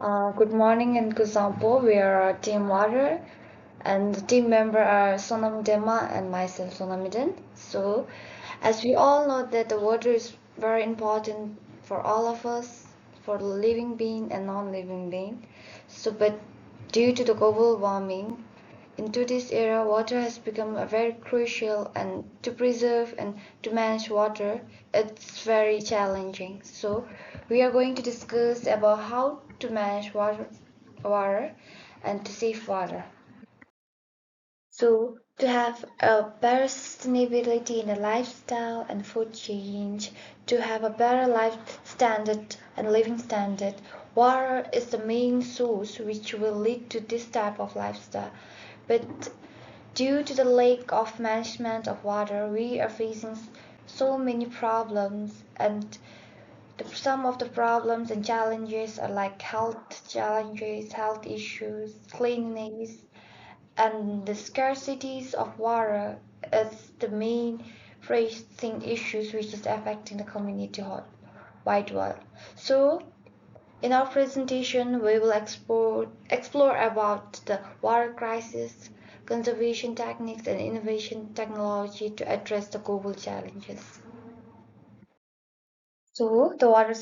Good morning in Kusampo. We are Team Water, and the team member are Sonam Dema and myself, Sonamiden. So, as we all know that the water is very important for all of us, for the living being and non-living being. But due to the global warming, in today's era, water has become a very crucial, and to preserve and to manage water, it's very challenging. So we are going to discuss about how to manage water and to save water. So to have a better sustainability in the lifestyle and food change, to have a better life standard and living standard, water is the main source which will lead to this type of lifestyle. But due to the lack of management of water, we are facing so many problems, and some of the problems and challenges are like health challenges, health issues, cleanliness, and the scarcities of water is the main pressing issues which is affecting the community wide world. So in our presentation, we will explore about the water crisis, conservation techniques, and innovation technology to address the global challenges. So, the water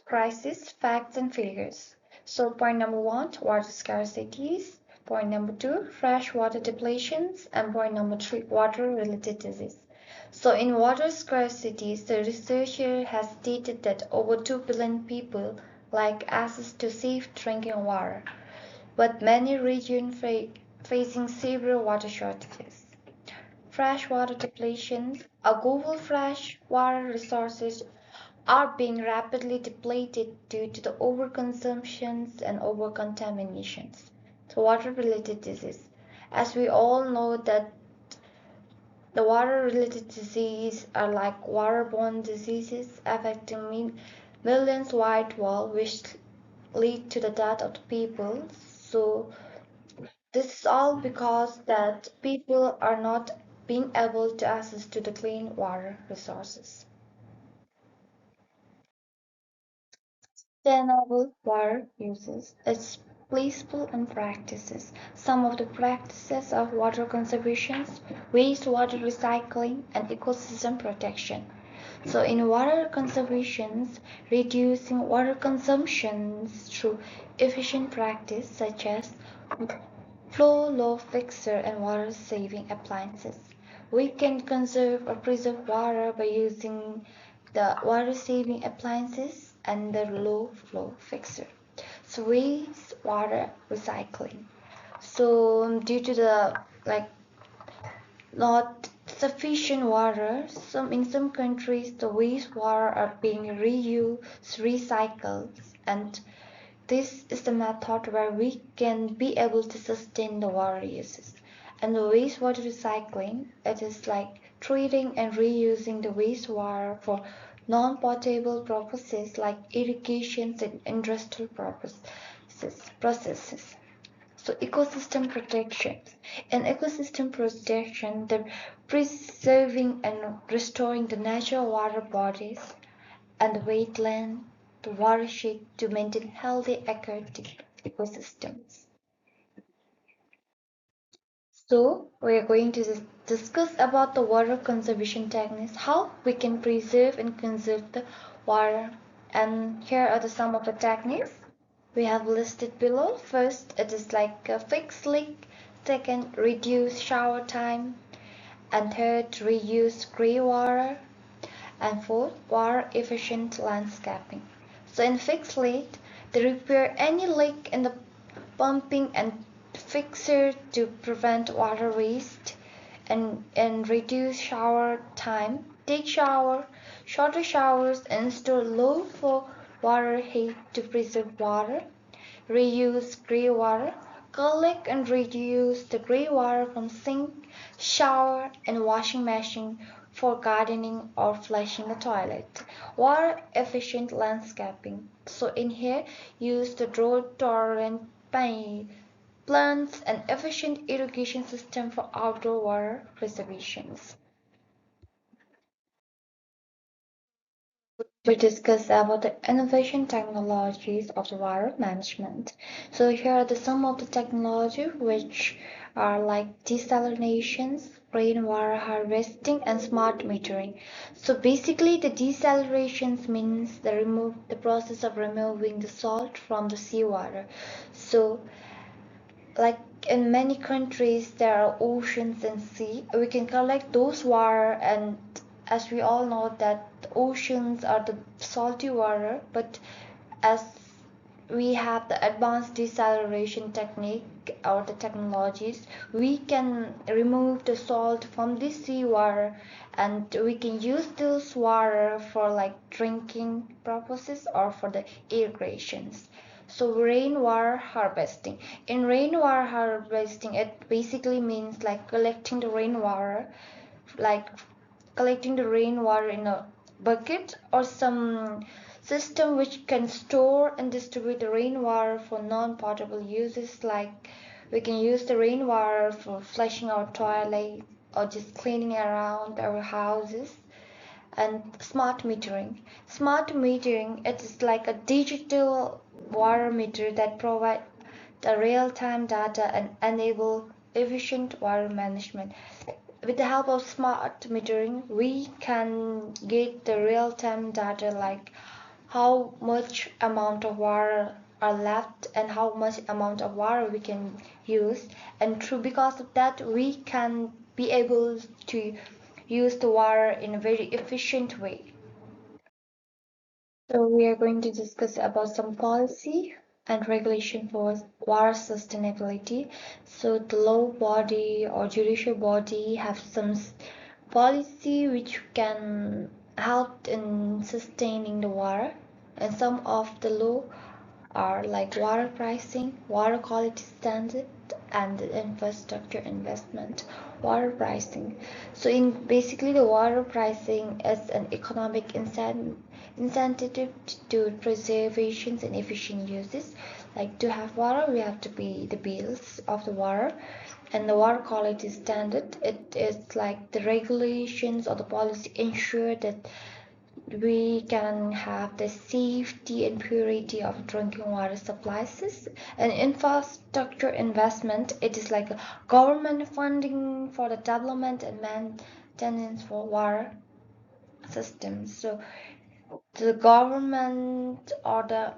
crisis, facts and figures. So, point number one, water scarcities. Point number two, fresh water depletions. And point number three, water-related disease. So, in water scarcities, the researcher has stated that over 2 billion people lack access to safe drinking water, but many regions facing severe water shortages. Freshwater depletions. Our global freshwater resources are being rapidly depleted due to the overconsumptions and overcontaminations. So water-related disease. As we all know that the water-related diseases are like waterborne diseases affecting millions worldwide, which lead to the death of the people. So this is all because that people are not being able to access to the clean water resources. Sustainable water uses its principles and practices. Some of the practices are water conservation, wastewater recycling, and ecosystem protection. So in water conservation, reducing water consumption through efficient practice such as flow low fixer and water saving appliances. We can conserve or preserve water by using the water saving appliances and the low flow fixer. So waste water recycling. So due to the like not sufficient water, in some countries the wastewater are being reused, recycled, and this is the method where we can be able to sustain the water uses. And the wastewater recycling, it is like treating and reusing the wastewater for non-potable purposes like irrigation and industrial processes. So ecosystem protection. In ecosystem protection, the preserving and restoring the natural water bodies and the wetland, the watershed to maintain healthy aquatic ecosystems. So we are going to discuss about the water conservation techniques, how we can preserve and conserve the water. And here are some of the techniques we have listed below. First, it is like a fixed leak. Second, reduce shower time. And third, reuse grey water. And fourth, water efficient landscaping. So in fixed leak, they repair any leak in the pumping and fixer to prevent water waste and reduce shower time. Take shorter showers and store low flow water heat to preserve water. Reuse grey water. Collect and reuse the grey water from sink, shower, and washing machine for gardening or flushing the toilet. Water efficient landscaping. So in here, use the drought tolerant plants and efficient irrigation system for outdoor water preservations. we discuss about the innovation technologies of the water management. So here are some of the technology which are like desalinations, rainwater harvesting, and smart metering. So basically, the desalinations means the process of removing the salt from the seawater. So like in many countries there are oceans and sea, we can collect those water, and as we all know that oceans are the salty water, but as we have the advanced desalination technique or the technologies, we can remove the salt from the seawater and we can use this water for like drinking purposes or for the irrigations. So rainwater harvesting. In rainwater harvesting, it basically means like like collecting the rainwater in a bucket or some system which can store and distribute the rainwater for non-potable uses, like we can use the rainwater for flushing our toilet or just cleaning around our houses. And smart metering, it is like a digital water meter that provide the real-time data and enable efficient water management. With the help of smart metering, we can get the real-time data like how much amount of water are left and how much amount of water we can use, and through because of that we can be able to use the water in a very efficient way. So we are going to discuss about some policy and regulation for water sustainability. So the law body or judicial body have some policy which can help in sustaining the water, and some of the law are like water pricing, water quality standard, and the infrastructure investment. Water pricing. So in basically the water pricing is an economic incentive to preservation and efficient uses. Like to have water, we have to pay the bills of the water, and the water quality standard. It is like the regulations or the policy ensure that we can have the safety and purity of drinking water supplies. And infrastructure investment, it is like government funding for the development and maintenance for water systems. So the government or the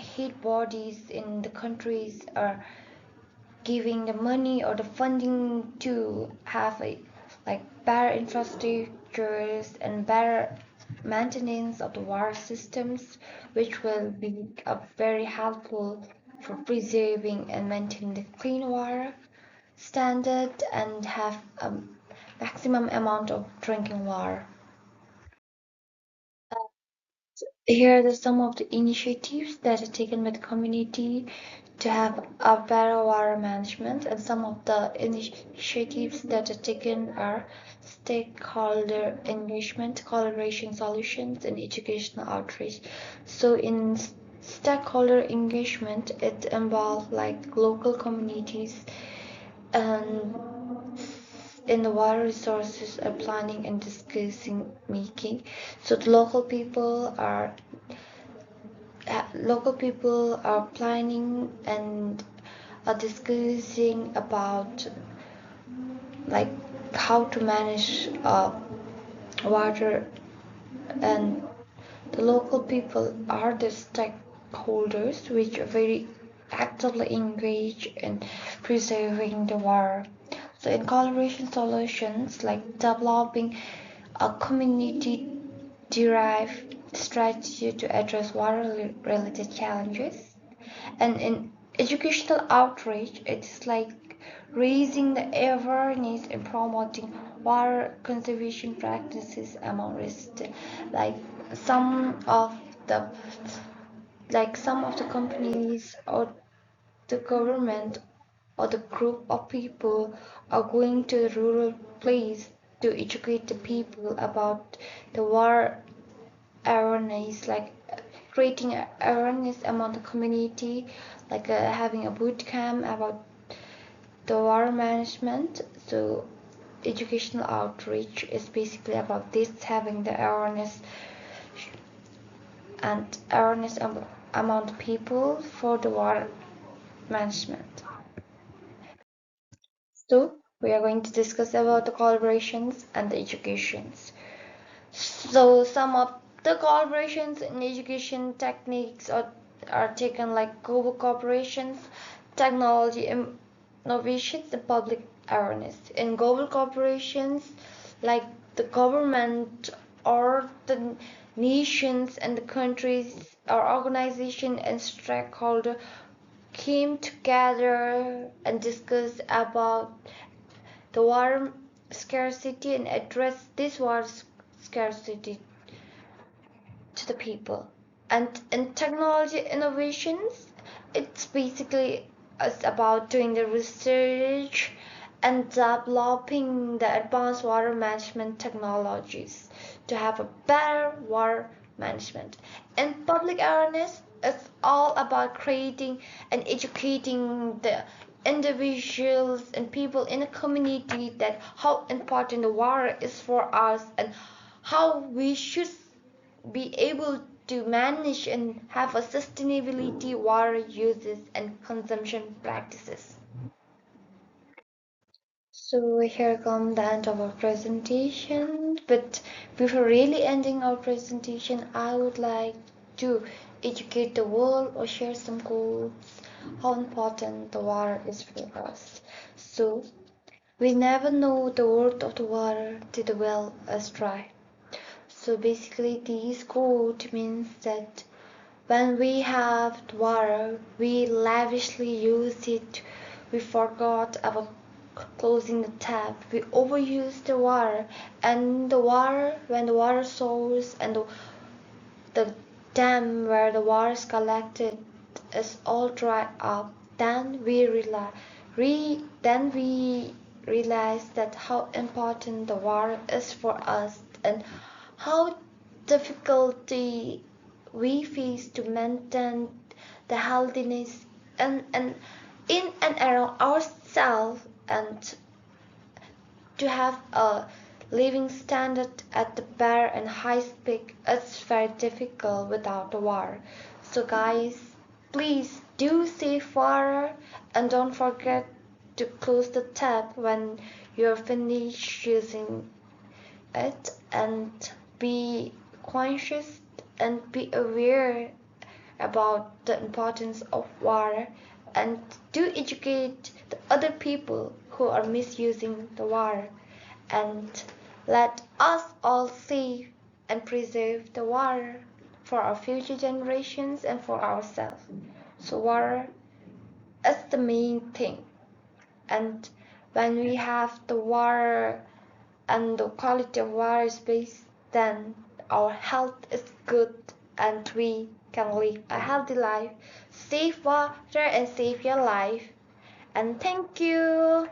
head bodies in the countries are giving the money or the funding to have a like better infrastructures and better maintenance of the water systems, which will be very helpful for preserving and maintaining the clean water standard and have a maximum amount of drinking water. Here are some of the initiatives that are taken by the community to have a better water management, and some of the initiatives that are taken are stakeholder engagement, collaboration solutions, and educational outreach. So in stakeholder engagement, it involves like local communities and in the water resources are planning and discussing making. So the local people are planning and are discussing about like how to manage water, and the local people are the stakeholders which are very actively engaged in preserving the water. So in collaboration solutions, like developing a community derived strategy to address water related challenges. And in educational outreach, it's like raising the awareness and promoting water conservation practices among residents. Like some of the some of the companies or the government or the group of people are going to the rural place to educate the people about the water awareness, like creating awareness among the community, like having a boot camp about the water management. So educational outreach is basically about this, having the awareness and awareness among the people for the water management. So we are going to discuss about the collaborations and the educations. So some of the collaborations in education techniques are taken like global corporations, technology innovations, and public awareness. In global corporations, like the government or the nations and the countries or organization and stakeholder came together and discussed about the water scarcity and address this water scarcity to the people. And in technology innovations, it's basically about doing the research and developing the advanced water management technologies to have a better water management. And public awareness is all about creating and educating the individuals and people in a community that how important the water is for us and how we should be able to manage and have a sustainability water uses and consumption practices. So here come the end of our presentation. But before really ending our presentation, I would like to educate the world or share some quotes how important the water is for us. So we never know the worth of the water till the well is dry. So basically, this quote means that when we have water, we lavishly use it. We forgot about closing the tap. We overuse the water, and the water, when the water source and the dam where the water is collected is all dried up, then we realize that how important the water is for us and how difficulty we face to maintain the healthiness and in and around ourselves and to have a living standard at the bare and high peak is very difficult without the water. So guys, please do save water and don't forget to close the tap when you're finished using it and be conscious and be aware about the importance of water and do educate the other people who are misusing the water and let us all save and preserve the water for our future generations and for ourselves. So water is the main thing, and when we have the water and the quality of water is based, then our health is good and we can live a healthy life. Save water and save your life. And thank you.